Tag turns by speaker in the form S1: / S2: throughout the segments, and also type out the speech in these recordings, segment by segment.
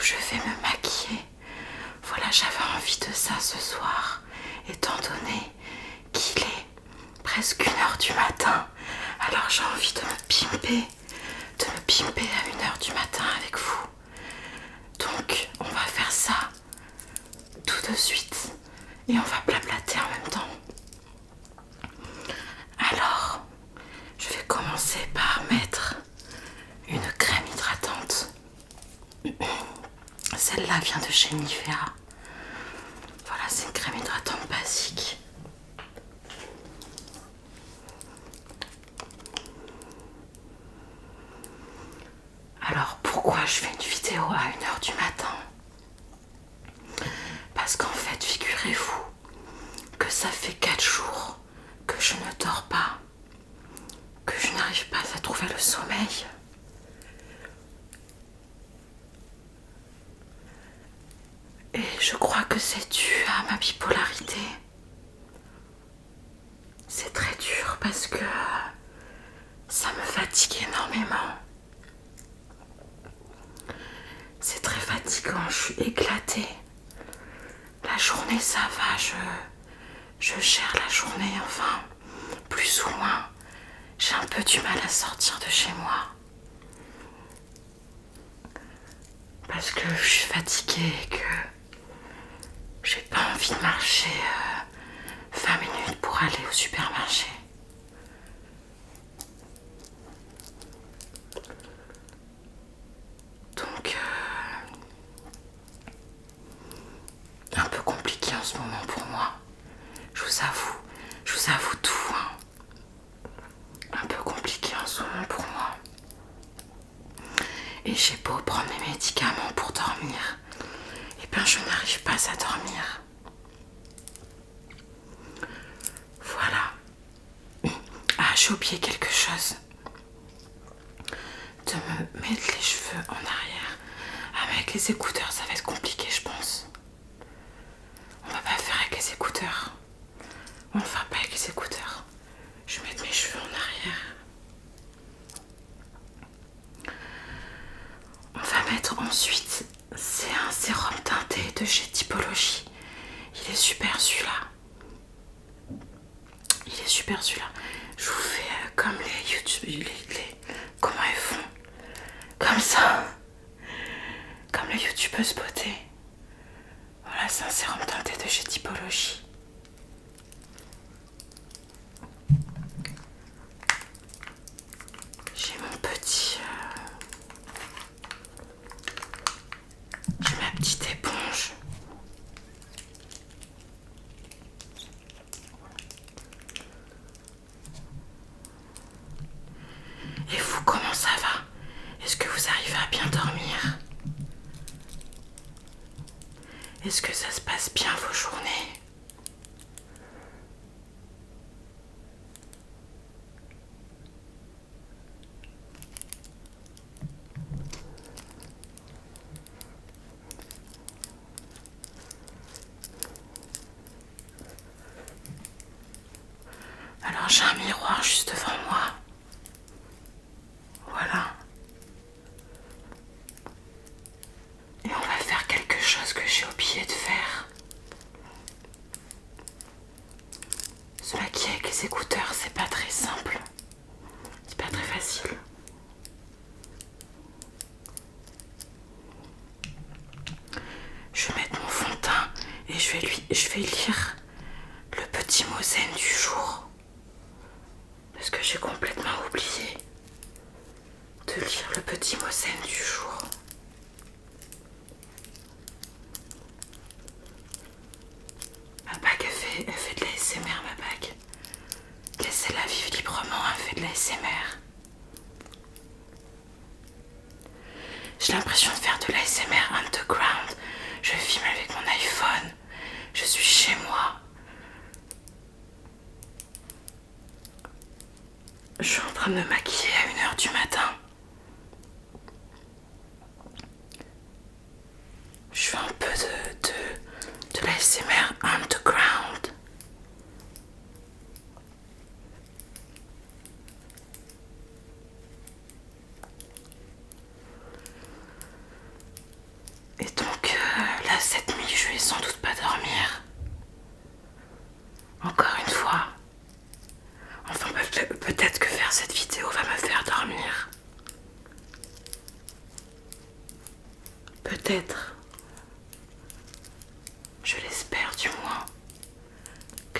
S1: je vais me maquiller. Voilà, j'avais envie de ça ce soir, étant donné qu'il est presque 1h du matin. Alors j'ai envie de me pimper à 1h du matin avec vous. Donc on va faire ça tout de suite et on va blablater en même temps. Alors, je vais commencer par mettre une crème hydratante. Celle-là vient de chez Nivea. Voilà, c'est une crème hydratante basique. Alors, pourquoi je fais une vidéo à 1h du matin? Parce qu'en fait, figurez-vous que ça fait 4 jours que je ne dors pas, que je n'arrive pas à trouver le sommeil. Et je crois que c'est dû à ma bipolarité. C'est très dur parce que ça me fatigue énormément. C'est très fatigant, je suis éclatée. La journée ça va, je gère la journée, enfin, plus ou moins. J'ai un peu du mal à sortir de chez moi. Parce que je suis fatiguée et que j'ai pas envie de marcher 20 minutes pour aller au supermarché. Donc, un peu compliqué en ce moment pour moi. Je vous avoue tout. Hein. Un peu compliqué en ce moment pour moi. Et j'ai beau prendre mes médicaments pour dormir, et ben je n'arrive pas à dormir. Voilà. Ah, j'ai oublié quelque chose. De me mettre les cheveux en arrière. Avec les écouteurs, ça va être compliqué, je pense. On va pas faire avec les écouteurs. On ne fera pas avec les écouteurs. Je vais mettre mes cheveux en arrière. On va mettre ensuite, c'est un sérum teinté de chez Typologie. Il est super celui-là. Je vous fais comme les YouTube, comment ils font. Comme ça. Comme les youtubeuses beauté. Voilà, c'est un sérum teinté de chez Typologie. J'ai mon petit... J'ai ma petite éponge. Et vous, comment ça va? Est-ce que vous arrivez à bien dormir? Est-ce que ça se passe bien vos journées? Alors j'ai un miroir juste devant moi. Voilà. Et on va faire quelque chose que j'ai oublié de faire. Se maquiller avec les écouteurs, c'est pas très simple. C'est pas très facile. Je vais mettre mon fond de teint et je vais lire le petit mot zen du jour. Parce que j'ai complètement oublié de lire le petit mot zen du jour. Ma bague, elle fait de la l'ASMR, ma bague. Laissez-la vivre librement, elle fait de la l'ASMR. J'ai l'impression de faire de la l'ASMR underground. Je filme avec mon iPhone. Je suis chez moi. Je suis en train de me maquiller à 1h du matin. Je fais un peu de l'ASMR underground.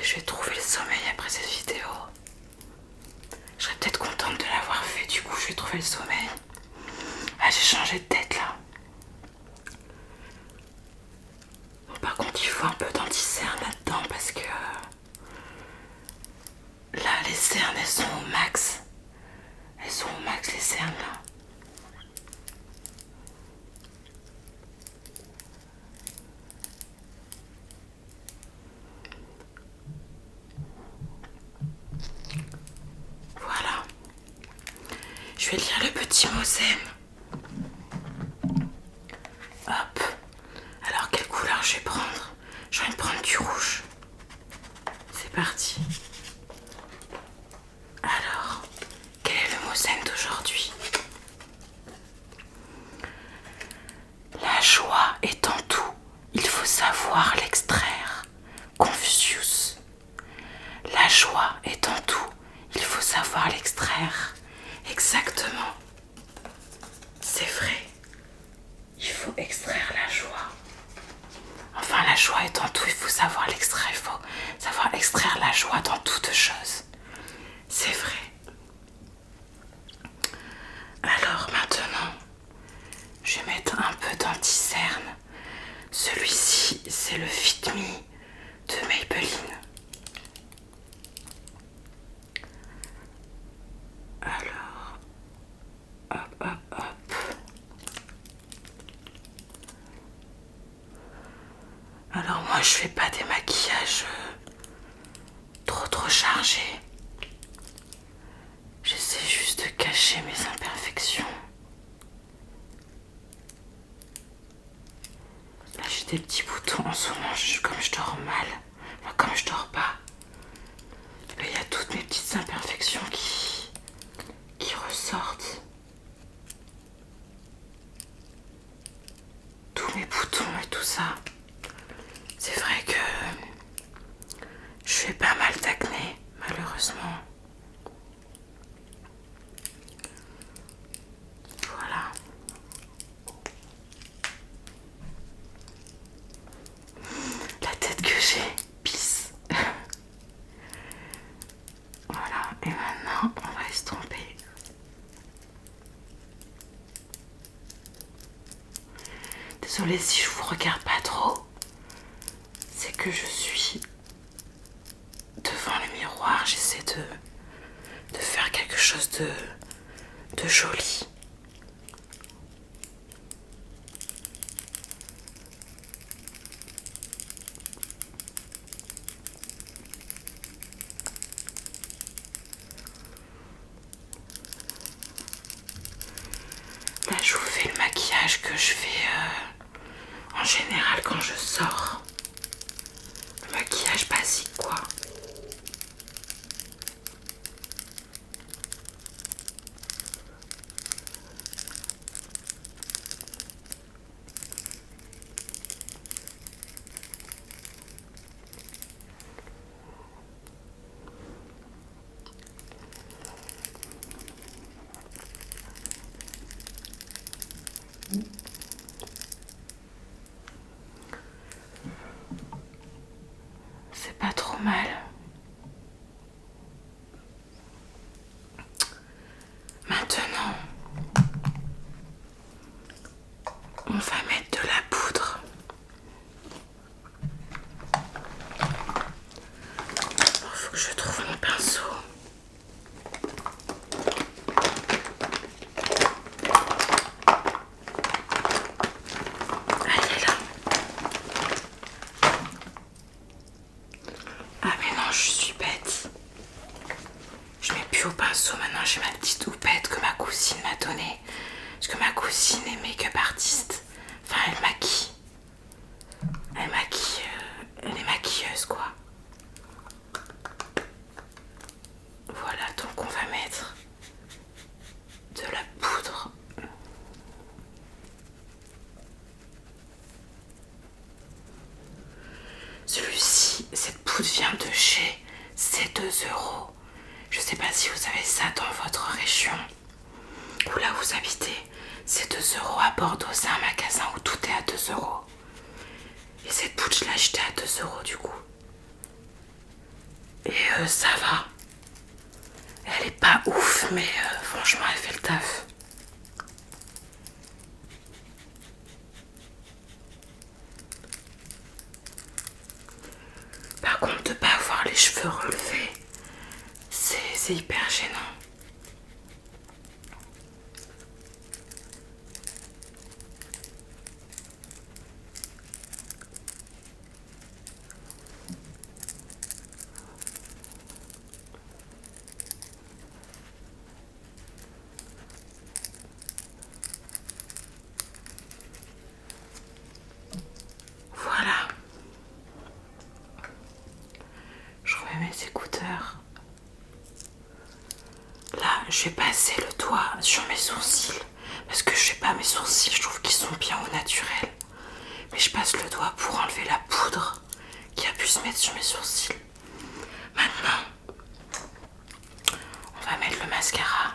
S1: que je vais trouver le sommeil après cette vidéo. Je serais peut-être contente de l'avoir fait, du coup je vais trouver le sommeil. Ah, j'ai changé de tête là. Bon, par contre il faut un peu d'anti-cerne là-dedans parce que là les cernes elles sont au max. Elles sont au max les cernes là. Voilà. Je vais lire le petit Mosem. Hop. Alors quelle couleur je vais prendre? Je vais prendre du rouge. C'est parti. Alors, quel est le Mosem d'aujourd'hui? La joie est en tout, il faut savoir l'extraire. Confucius. La joie est en tout, il faut savoir l'extraire. Exactement. C'est vrai. Il faut extraire la joie. Enfin, la joie est en tout, il faut savoir l'extraire. Il faut savoir extraire la joie dans toutes choses. C'est vrai. Alors maintenant, je vais mettre un peu d'anti-cerne. Celui-ci, c'est le Fit Me de Maybelline. Alors, hop, hop, hop. Alors moi, je fais pas des maquillages trop chargés. J'essaie juste de cacher mes imperfections. Là, j'ai des petits boutons en ce moment, comme je dors mal. Enfin, comme je dors pas. Là, il y a toutes mes petites imperfections qui ressortent. Tous mes boutons et tout ça. C'est vrai que je fais pas mal d'acné, malheureusement. Voilà. La tête que j'ai, pisse. Voilà, et maintenant on va estomper. Désolée si je vous regarde pas trop. C'est que je suis devant le miroir, j'essaie de faire quelque chose de joli. Là, je vous fais le maquillage que je fais en général quand je sors. Le maquillage basique, quoi. C'est pas trop mal. Maintenant, on va mettre de la poudre. Bon, faut que je trouve mon pinceau. Ah, il est là. Ah mais non, je suis bête. Je mets plus au pinceau, maintenant j'ai ma petite houppette que ma cousine m'a donnée. Parce que ma cousine est make-up artiste. Enfin, elle maquille. Elle est maquilleuse, quoi. Voilà, donc on va mettre de la poudre. Celui-ci, cette poudre vient de chez C2 €. Je sais pas si vous avez ça dans votre région ou là où vous habitez. C2 € à Bordeaux, c'est un magasin où tout est à 2 €. Et cette poudre, je l'ai achetée à 2 € du coup. Et ça va. Elle est pas ouf, mais franchement, elle fait le taf. Par contre, de pas avoir les cheveux relevés, c'est hyper gênant. Voilà. Je remets mes écouteurs. Là, je vais passer le doigt sur mes sourcils. Parce que je sais pas, mes sourcils, je trouve qu'ils sont bien au naturel. Mais je passe le doigt pour enlever la poudre qui a pu se mettre sur mes sourcils. Maintenant, on va mettre le mascara.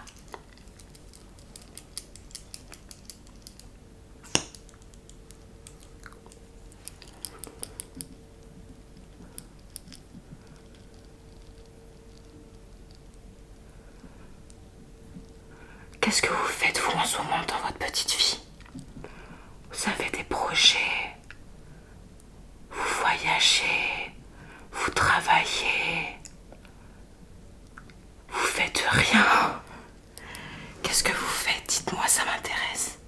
S1: Qu'est-ce que vous faites vous en ce moment dans votre petite vie? Vous avez des projets? Vous voyagez? Vous travaillez? Vous faites rien? Qu'est-ce que vous faites? Dites-moi, ça m'intéresse.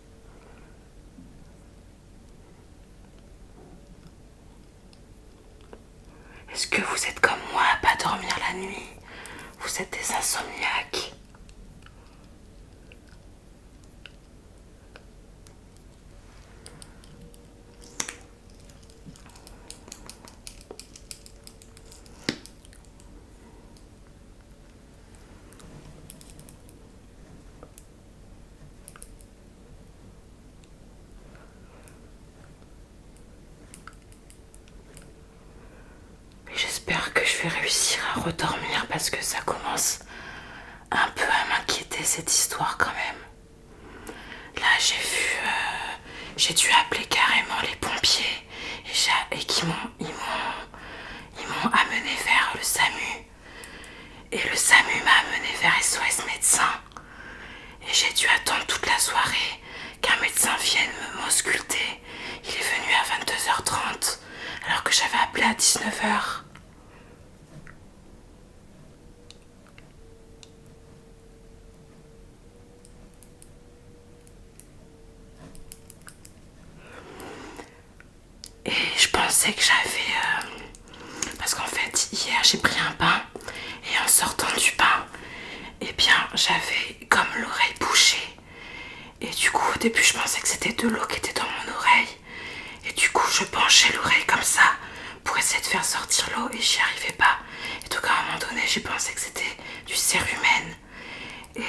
S1: Est-ce que vous êtes comme moi à pas dormir la nuit? Vous êtes des insomniaques? J'espère que je vais réussir à redormir parce que ça commence un peu à m'inquiéter cette histoire quand même. Là j'ai dû appeler carrément les pompiers et ils m'ont amené vers le SAMU. Et le SAMU m'a amené vers SOS médecin. Et j'ai dû attendre toute la soirée qu'un médecin vienne m'ausculter. Il est venu à 22h30 alors que j'avais appelé à 19h. Et je pensais que j'avais... parce qu'en fait, hier, j'ai pris un bain. Et en sortant du bain, eh bien, j'avais comme l'oreille bouchée. Et du coup, au début, je pensais que c'était de l'eau qui était dans mon oreille. Et du coup, je penchais l'oreille comme ça pour essayer de faire sortir l'eau et j'y arrivais pas. Et donc, à un moment donné, j'ai pensé que c'était du cérumen. Et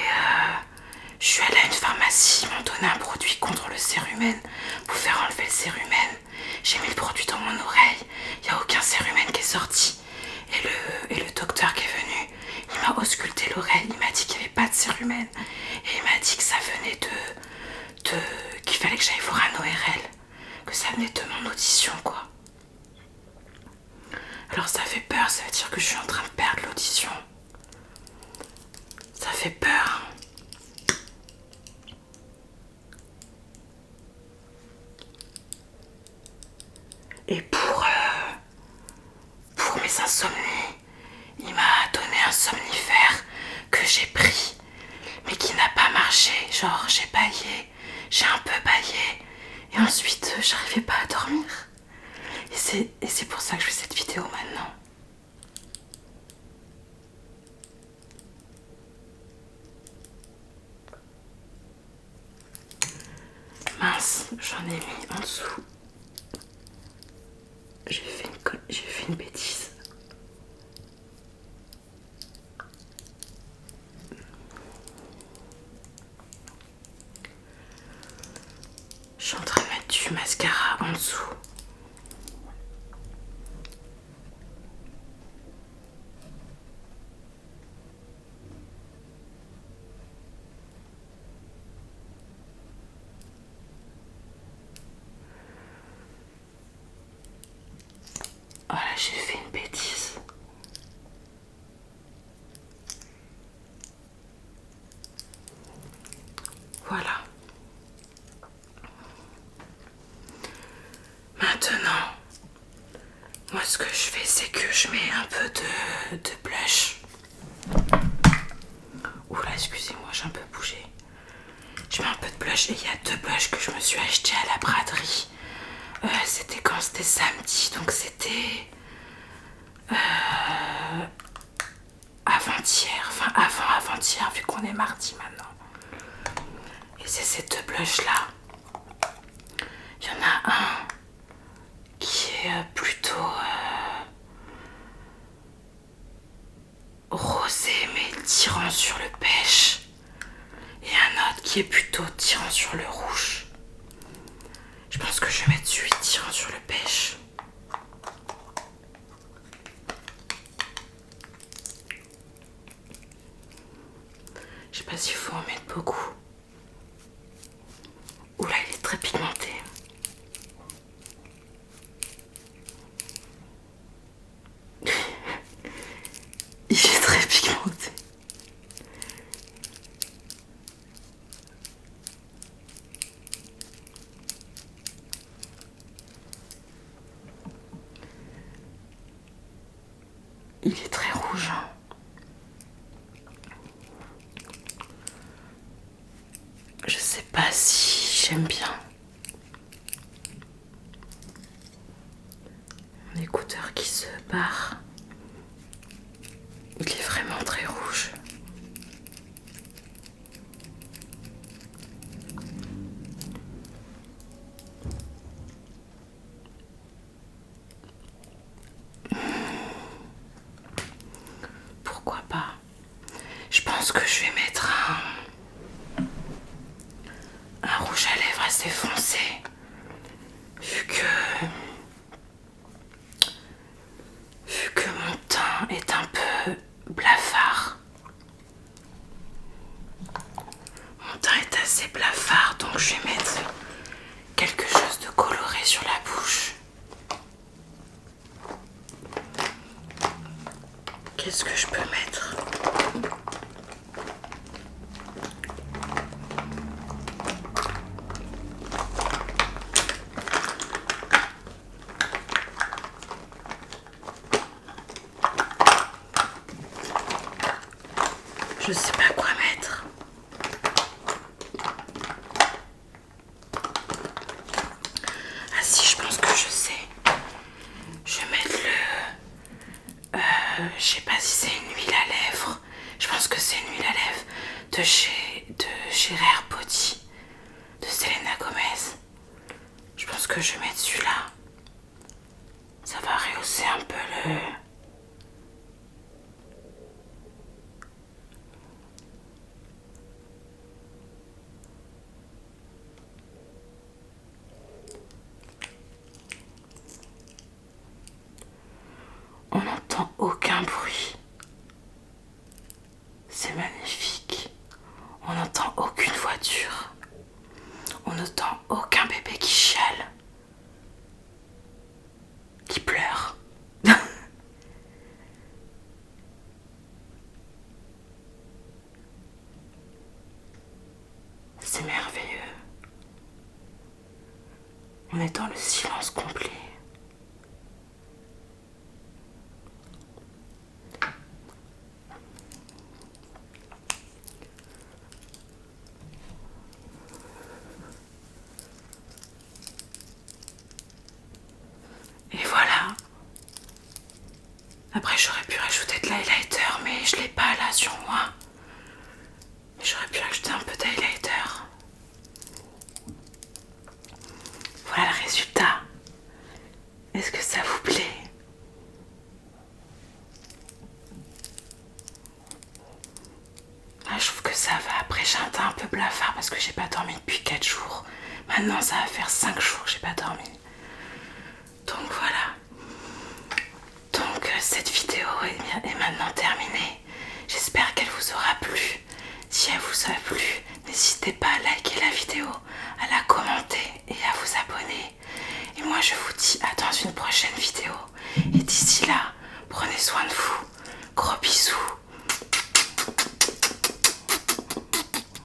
S1: je suis allée à une pharmacie, ils m'ont donné un produit contre le cérumen pour faire enlever le cérumen. J'ai mis le produit dans mon oreille, il n'y a aucun cérumen qui est sorti. Et le docteur qui est venu, il m'a ausculté l'oreille, il m'a dit qu'il n'y avait pas de cérumen. Et il m'a dit que ça venait qu'il fallait que j'aille voir un ORL, que ça venait de mon audition, quoi. Alors ça fait peur, ça veut dire que je suis en train de perdre l'audition. Ça fait peur. Et pour mes insomnies, il m'a donné un somnifère que j'ai pris, mais qui n'a pas marché. Genre, j'ai bâillé, j'ai un peu bâillé, et ensuite, j'arrivais pas à dormir. Et c'est pour ça que je fais cette vidéo maintenant. Mince, j'en ai mis en dessous. J'ai fait une bêtise. Je suis en train de mettre du mascara en dessous. Voilà, j'ai fait une bêtise. Moi, ce que je fais, c'est que je mets un peu de blush. Oula, excusez-moi, j'ai un peu bougé. Je mets un peu de blush et il y a 2 blushs que je me suis acheté à la braderie. C'était quand c'était samedi, donc c'était avant-hier, enfin avant-hier vu qu'on est mardi maintenant. Et c'est ces 2 blushs là. Il y en a un qui est plutôt rosé mais tirant sur le pêche. Et un autre qui est plutôt tirant sur le rouge. Je pense que je vais mettre celui tirant sur le pêche. Je sais pas s'il faut en mettre beaucoup. Oula, il est très pigmenté. Il est très pigmenté. Il est très rouge. Je sais pas si j'aime bien. Mon écouteur qui se barre. Il est vraiment très rouge. Pourquoi pas? Je pense que je vais mettre un rouge à lèvres assez foncé. Vu que mon teint est un peu blafard. Mon teint est assez blafard, donc je vais mettre quelque chose de coloré sur la bouche. Qu'est-ce que je peux mettre? Je sais pas quoi mettre. Ah si, je pense que je sais. Je vais mettre je sais pas si c'est une huile à lèvres. Je pense que c'est une huile à lèvres de chez Rare Beauty, de Selena Gomez. Je pense que je vais mettre celui-là. Ça va rehausser un peu le... On n'entend aucun bruit. C'est magnifique. On n'entend aucune voiture. On n'entend aucun bébé qui chiale. Qui pleure. C'est merveilleux. On est dans le silence complet. Et voilà. Après j'aurais pu rajouter de l'highlighter, mais je l'ai pas là sur moi. J'aurais pu rajouter un peu d'highlighter. Voilà le résultat. Est-ce que ça vous plaît? Ah, je trouve que ça va. Après j'ai un teint un peu blafard parce que j'ai pas dormi depuis 4 jours. Maintenant ça va faire 5 jours que j'ai pas dormi. Donc voilà. Donc cette vidéo est maintenant terminée. J'espère qu'elle vous aura plu. Si elle vous a plu, n'hésitez pas à liker la vidéo, à la commenter et à vous abonner. Et moi je vous dis à dans une prochaine vidéo. Et d'ici là, prenez soin de vous. Gros bisous.